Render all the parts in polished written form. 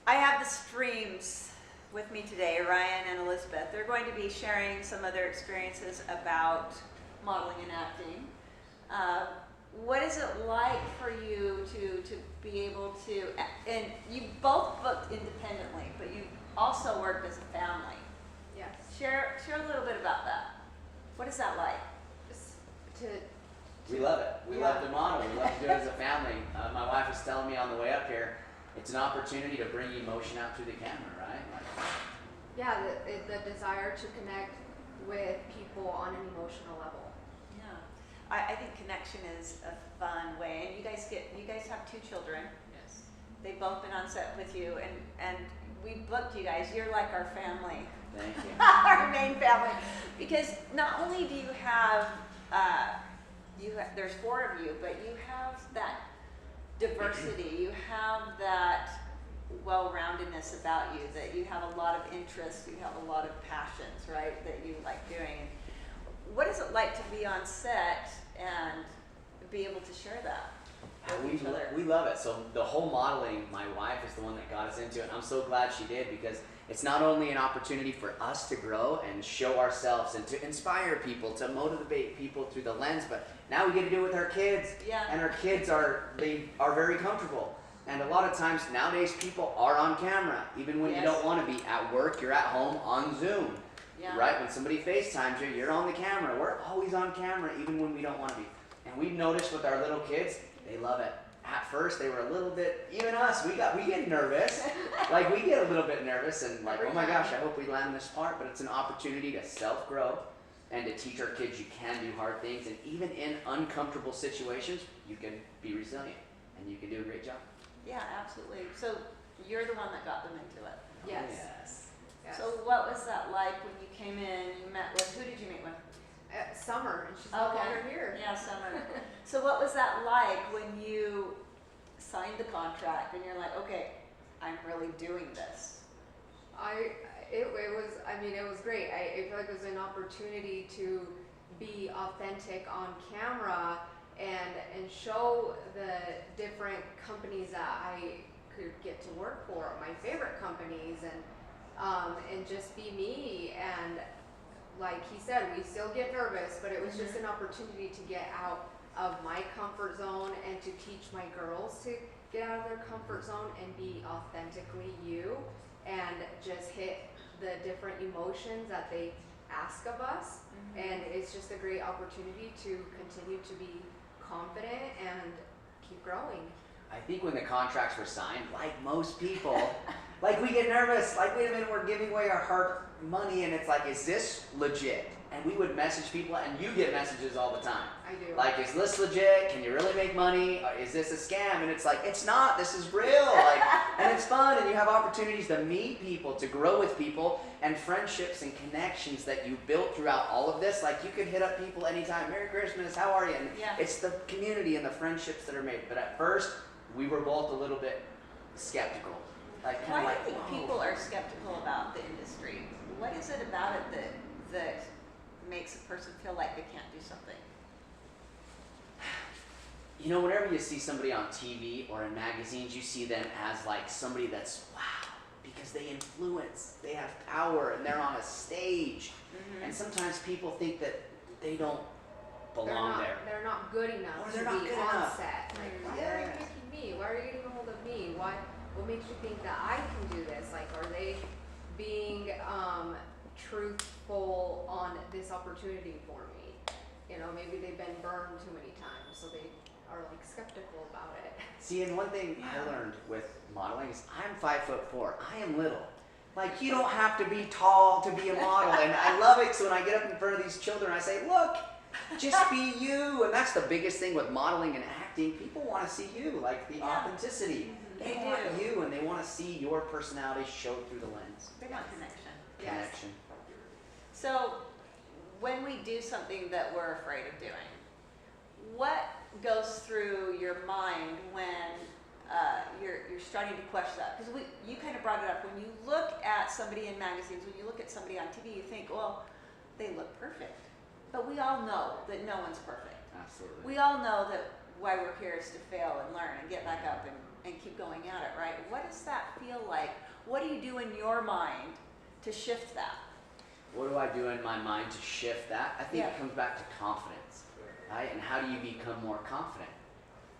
I have the streams with me today, Ryan and Elizabeth. They're going to be sharing some of their experiences about modeling and acting. What is it like for you to be able to, and you both booked independently, but you also worked as a family. Yes. Share a little bit about that. What is that like? Just We love it. We love to model. We love to do it as a family. My wife was telling me on the way up here, it's an opportunity to bring emotion out through the camera, right? yeah, the desire to connect with people on an emotional level. Yeah, I think connection is a fun way, and you guys have 2 children. Yes. They've both been on set with you, and we booked you guys. You're like our family. Thank you. Our main family, because not only do you have, there's 4 of you, but you have that diversity, you have that well-roundedness about you, that you have a lot of interests, you have a lot of passions, right, that you like doing. And what is it like to be on set and be able to share that with each other? We love it. So the whole modeling, my wife is the one that got us into it. And I'm so glad she did, because it's not only an opportunity for us to grow and show ourselves and to inspire people, to motivate people through the lens, but now we get to do it with our kids. Yeah. And our kids are very comfortable. And a lot of times nowadays people are on camera, even when you Yes. don't want to be at work, you're at home on Zoom. Yeah. Right? When somebody FaceTimes you, you're on the camera. We're always on camera, even when we don't want to be. And we've noticed with our little kids, they love it. At first, they were a little bit, even us, we get nervous. Like, we get a little bit nervous and like, Every oh my time. gosh, I hope we land this part. But it's an opportunity to self-grow and to teach our kids you can do hard things. And even in uncomfortable situations, you can be resilient and you can do a great job. Yeah, absolutely. So you're the one that got them into it. Yes. Yes. Yes. So what was that like when you came in, you met with, who did you meet with? Summer, and she's no Okay. longer here. Yeah, Summer. So what was that like when you signed the contract and you're like, okay, I'm really doing this? It was great. I feel like it was an opportunity to be authentic on camera and show the different companies that I could get to work for, my favorite companies, and just be me. And like he said, we still get nervous, but it was just an opportunity to get out of my comfort zone and to teach my girls to get out of their comfort zone and be authentically you, and just hit the different emotions that they ask of us. And it's just a great opportunity to continue to be confident and keep growing. I think when the contracts were signed, like most people, like we get nervous, like wait a minute, we're giving away our hard money, and it's like, is this legit? And we would message people, and you get messages all the time. I do. Like, is this legit? Can you really make money? Is this a scam? And it's like, it's not, this is real. Like, and it's fun, and you have opportunities to meet people, to grow with people, and friendships and connections that you built throughout all of this. Like, you could hit up people anytime, Merry Christmas, how are you? And Yeah. it's the community and the friendships that are made. But at first, we were both a little bit skeptical. Like, Why kind of do like, you think whoa. people are skeptical about the industry? What is it about it that makes a person feel like they can't do something? You know, whenever you see somebody on TV or in magazines, you see them as like somebody that's wow, because they influence, they have power, and they're on a stage. And sometimes people think that they don't belong there. They're not good enough Or to they're not be good on enough. set. Like, why are you picking me? Why are you getting a hold of me? What makes you think that I can do this? Like, are they being truthful on this opportunity for me? You know, maybe they've been burned too many times, so they are like skeptical about it. See, and one thing I learned with modeling is I'm 5'4". I am little. Like, you don't have to be tall to be a model. And I love it, so when I get up in front of these children, I say, look, just be you. And that's the biggest thing with modeling and acting. People want to see you, like the authenticity. They want you, and they want to see your personality show through the lens. They want connection. Yes. Connection. So when we do something that we're afraid of doing, what goes through your mind when you're starting to question that? Because you kind of brought it up. When you look at somebody in magazines, when you look at somebody on TV, you think, well, they look perfect. But we all know that no one's perfect. Absolutely. We all know that why we're here is to fail and learn and get back up and and keep going at it, right? What does that feel like? What do you do in your mind to shift that? What do I do in my mind to shift that? I think Yeah. it comes back to confidence, right? And how do you become more confident?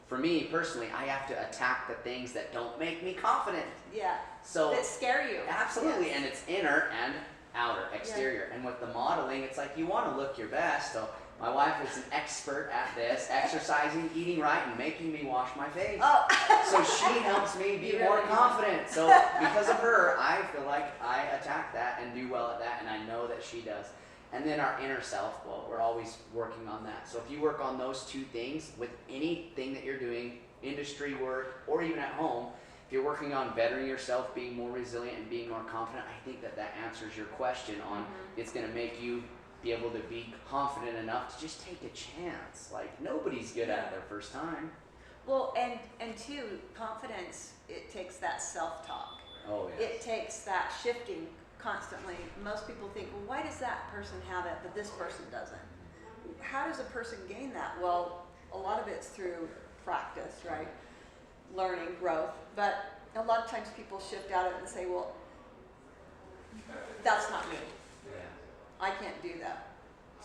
For me personally, I have to attack the things that don't make me confident. Yeah. So That scare you. absolutely, Yes. and it's inner and outer, exterior. And with the modeling, it's like you want to look your best. So my wife is an expert at this, exercising, eating right, and making me wash my face. Oh. So she helps me be You more really do. confident. So because of her, I feel like I attack that and do well at that, and I know that she does. And then our inner self, well, we're always working on that. So if you work on those two things with anything that you're doing, industry work, or even at home, if you're working on bettering yourself, being more resilient and being more confident, I think that that answers your question on it's going to make you be able to be confident enough to just take a chance. Like nobody's good at it their first time. Well, and two, confidence, it takes that self-talk. Oh, yes. It takes that shifting constantly. Most people think, well, why does that person have it, but this person doesn't? How does a person gain that? Well, a lot of it's through practice, right? Learning, growth. But a lot of times people shift out of it and say, well, that's not me. Yeah. I can't do that.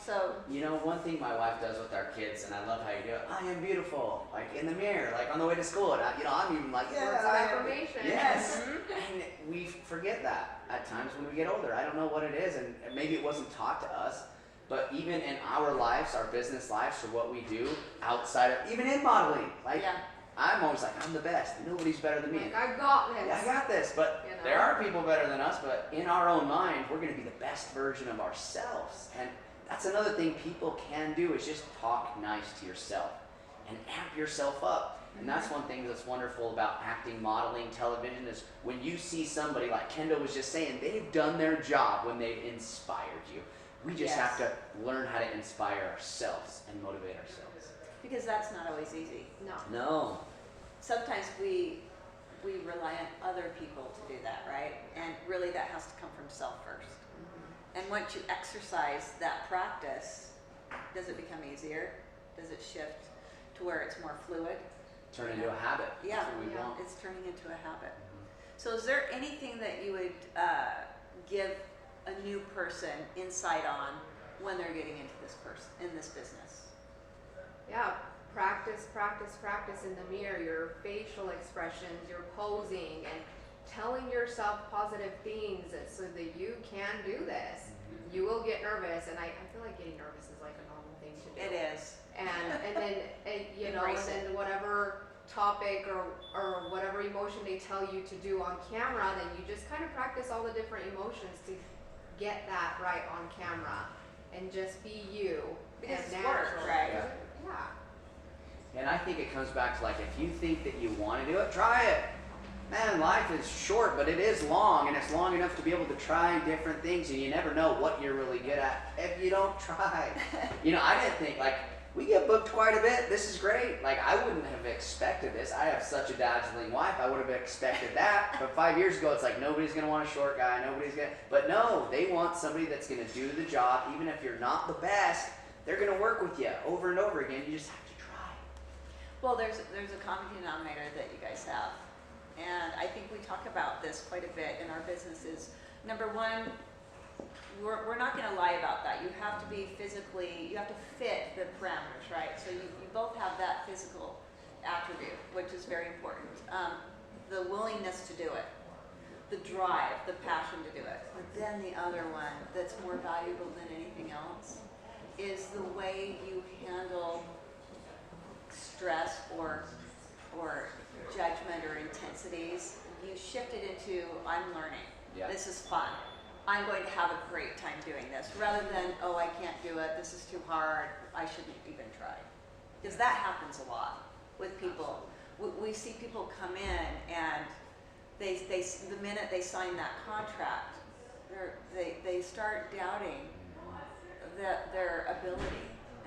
So, You know, one thing my wife does with our kids, and I love how you do it, I am beautiful, like in the mirror, like on the way to school, and I'm even like, yeah, Words of I am. affirmation. Yes. And we forget that at times when we get older. I don't know what it is, and maybe it wasn't taught to us, but even in our lives, our business lives, for what we do outside of, even in modeling, like yeah. I'm always like, I'm the best. Nobody's better than me. Like, I got this. Yeah, I got this, but You know? there are people better than us, but in our own mind, we're going to be the best version of ourselves. And that's another thing people can do is just talk nice to yourself and amp yourself up. And that's one thing that's wonderful about acting, modeling, television is when you see somebody like Kendall was just saying, they've done their job when they've inspired you. We just have to learn how to inspire ourselves and motivate ourselves. Because that's not always easy. No. No. Sometimes we rely on other people to do that, right? And really that has to come from self first. And once you exercise that practice, does it become easier? Does it shift to where it's more fluid? Turn into a habit. Yeah, That's what we want. it's turning into a habit. So is there anything that you would give a new person insight on when they're getting into in this business? Yeah, practice in the mirror, your facial expressions, your posing, and telling yourself positive things so that you can do this. You will get nervous, and I feel like getting nervous is like a normal thing to do. It is. And then you know, and Embrace it. then whatever topic or whatever emotion they tell you to do on camera, then you just kind of practice all the different emotions to get that right on camera, and just be you. Because and it's work, natural. right? Yeah. And I think it comes back to like, if you think that you want to do it, try it. Man, life is short, but it is long, and it's long enough to be able to try different things, and you never know what you're really good at if you don't try. You know, I didn't think, like, we get booked quite a bit. This is great. Like, I wouldn't have expected this. I have such a dazzling wife. I would have expected that. But 5 years ago, it's like, nobody's going to want a short guy. Nobody's going to. But no, they want somebody that's going to do the job. Even if you're not the best, they're going to work with you over and over again. You just have to try. Well, there's a common denominator that you guys have. And I think we talk about this quite a bit in our businesses. Number one, we're not going to lie about that. You have to be physically, you have to fit the parameters, right? So you both have that physical attribute, which is very important. The willingness to do it, the drive, the passion to do it. But then the other one that's more valuable than anything else is the way you handle stress or judgment or intensities. You shift it into, I'm learning. Yeah. This is fun. I'm going to have a great time doing this, rather than, oh, I can't do it, this is too hard, I shouldn't even try. Because that happens a lot with people. We see people come in and they the minute they sign that contract, they start doubting their ability.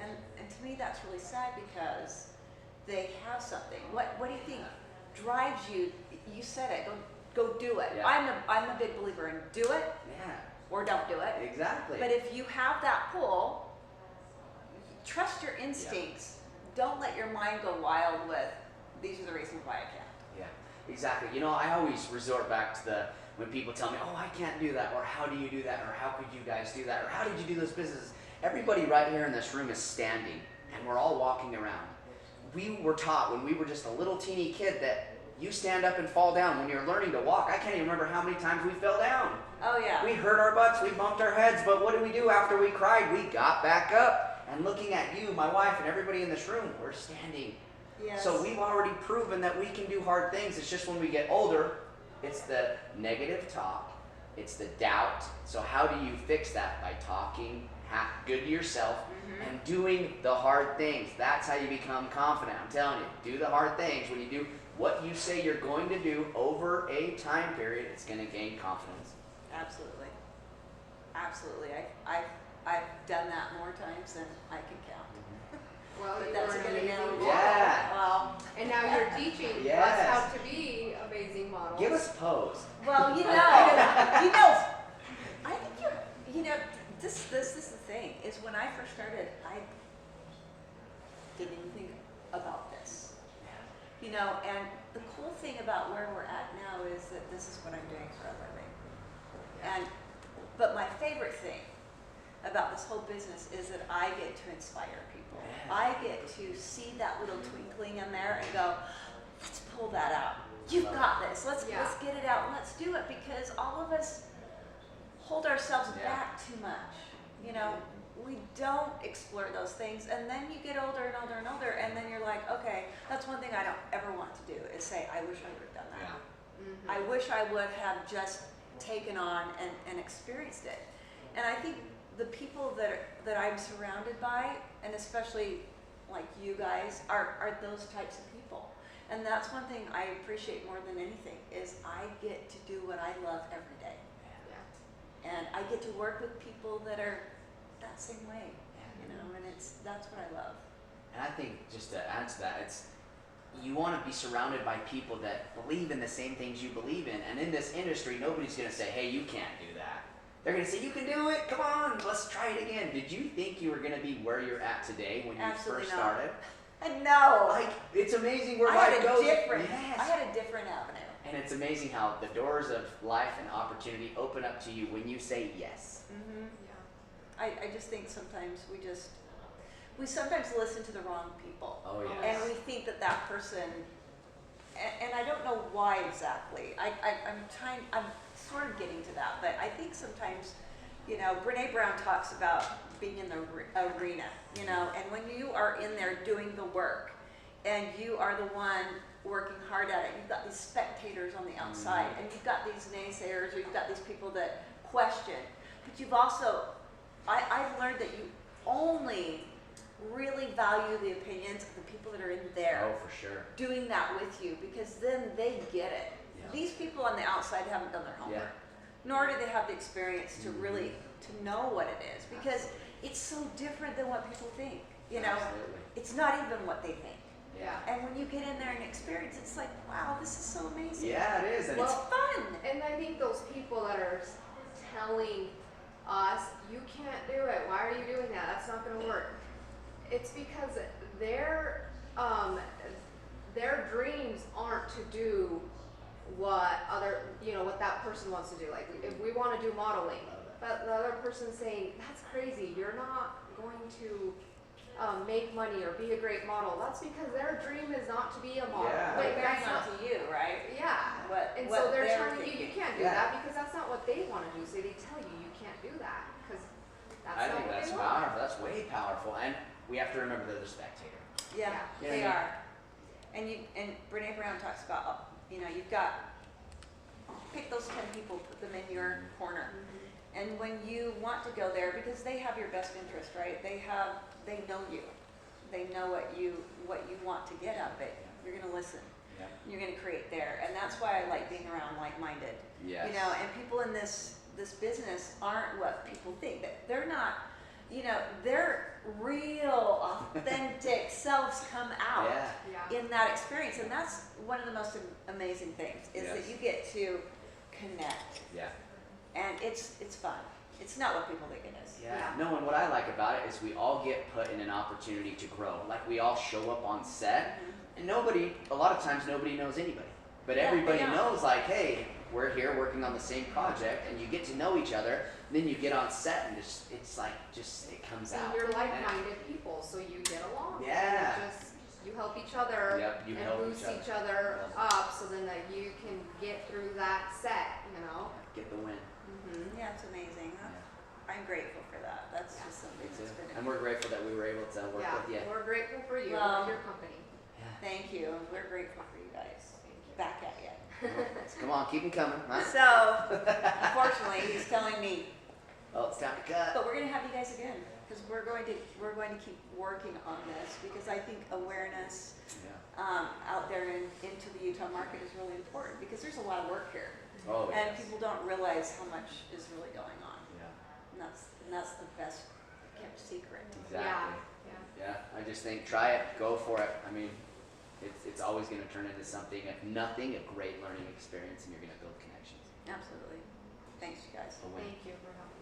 And to me that's really sad, because they have something. What do you think drives you? You said it, go do it. Yeah. I'm a big believer in do it Yeah, or don't do it. exactly. But if you have that pull, trust your instincts. Don't let your mind go wild with, these are the reasons why I can't. Yeah. Exactly. You know, I always resort back to the when people tell me, "Oh, I can't do that," or "How do you do that?" or "How could you guys do that?" or "How did you do those businesses?" Everybody right here in this room is standing, and we're all walking around. We were taught when we were just a little teeny kid that you stand up and fall down. When you're learning to walk, I can't even remember how many times we fell down. Oh yeah. We hurt our butts, we bumped our heads, but what did we do after we cried? We got back up. And looking at you, my wife, and everybody in this room, we're standing. Yes. So we've already proven that we can do hard things. It's just when we get older, it's the negative talk, it's the doubt. So how do you fix that? By talking good to yourself and doing the hard things. That's how you become confident. I'm telling you, do the hard things. When you do what you say you're going to do over a time period, it's going to gain confidence. Absolutely. Absolutely. I've done that more times than I can count. Well, But you that's were a an good amazing analogy. model. Yeah. Well, And now you're teaching us Yes. how to be amazing models. Give us a pose. well, I think this is the thing, is when I first started, I didn't even think about this. And the cool thing about where we're at now is that this is what I'm doing for a living. But my favorite thing about this whole business is that I get to inspire people. Yeah. I get to see that little twinkling in there and go, let's pull that out. You've got this. Let's get it out. Let's do it, because all of us hold ourselves back too much. We don't explore those things, and then you get older and older and older, and then you're like, okay, that's one thing I don't ever want to do, is say, I wish I would have done that. I wish I would have just taken on and experienced it. And I think the people that I'm surrounded by, and especially like you guys, are those types of people. And that's one thing I appreciate more than anything, is I get to do what I love every day. And I get to work with people that are that same way, and that's what I love. And I think, just to add to that, you want to be surrounded by people that believe in the same things you believe in. And in this industry, nobody's going to say, hey, you can't do that. They're going to say, you can do it, come on, let's try it again. Did you think you were going to be where you're at today when you Absolutely first not. started? No. Like, it's amazing where I life had a goes. different. Yes. I had a different avenue. And it's amazing how the doors of life and opportunity open up to you when you say yes. I just think sometimes we sometimes listen to the wrong people. Oh, yes. And we think that person, and I don't know why exactly. I'm sort of getting to that, but I think sometimes, Brene Brown talks about being in the arena, and when you are in there doing the work, and you are the one working hard at it, you've got these spectators on the outside, and you've got these naysayers, or you've got these people that question, but you've also, I've learned that you only really value the opinions of the people that are in there. Oh, for sure. Doing that with you, because then they get it. Yeah. These people on the outside haven't done their homework, nor do they have the experience to really to know what it is, because it's so different than what people think. Absolutely. It's not even what they think. Yeah. And when you get in there and experience, it's like, wow, this is so amazing. Yeah, it is. And It's fun. And I think those people that are telling us, you can't do it, why are you doing that? That's not going to work. It's because their dreams aren't to do what what that person wants to do. Like, if we want to do modeling, but the other person's saying, that's crazy, you're not going to make money or be a great model. That's because their dream is not to be a model. Yeah. But Like, that's that's not to you, right? Yeah. And what so they're they're telling you thinking. can't do Yeah. that because that's not what they want to do. So they tell you can't do that because that's I not think what that's they want. powerful. That's way powerful. And we have to remember they're the spectator. Yeah, Yeah. they Yeah. are. And Brene Brown talks about, you've got, pick those 10 people, put them in your corner. And when you want to go there, because they have your best interest, right? They know you. They know what you want to get out of it. You're going to listen. Yeah. You're going to create there. And that's why I like being around like-minded. Yes. And people in this business aren't what people think. That they're not, their real, authentic selves come out Yeah. in that experience. And that's one of the most amazing things, is Yes. that you get to connect. Yeah. And it's fun. It's not what people think it is. Yeah. No, and what I like about it is we all get put in an opportunity to grow. Like, we all show up on set, and a lot of times nobody knows anybody. But Yeah, everybody yeah. knows, like, hey, we're here working on the same project, and you get to know each other. Then you get on set, and it's like it comes And out. you're like-minded people, so you get along. Yeah. And you help each other Yep, you and help boost each each other Yep. up, so then that you can get through that set. You know. Get the win. Mm-hmm. Yeah, it's amazing. I'm grateful for that. That's Yeah. just something Me too. that's been. And we're grateful that we were able to work Yeah, with you. we're grateful for you Well, and your company. Yeah. Thank you. We're grateful for you guys. Thank you. Back at you. Come on, keep them coming. Huh? So, unfortunately, he's telling me, Oh, it's time to cut. but we're going to have you guys again because we're going to keep working on this because I think awareness Yeah. out there into the Utah market is really important because there's a lot of work here Oh, and yes. people don't realize how much is really going on. Yeah. And that's the best kept secret. Exactly. Yeah. Yeah. I just think try it, go for it. I mean, it's always going to turn into something. If nothing, a great learning experience, and you're going to build connections. Absolutely. Thanks, you guys. A win. Thank you for helping.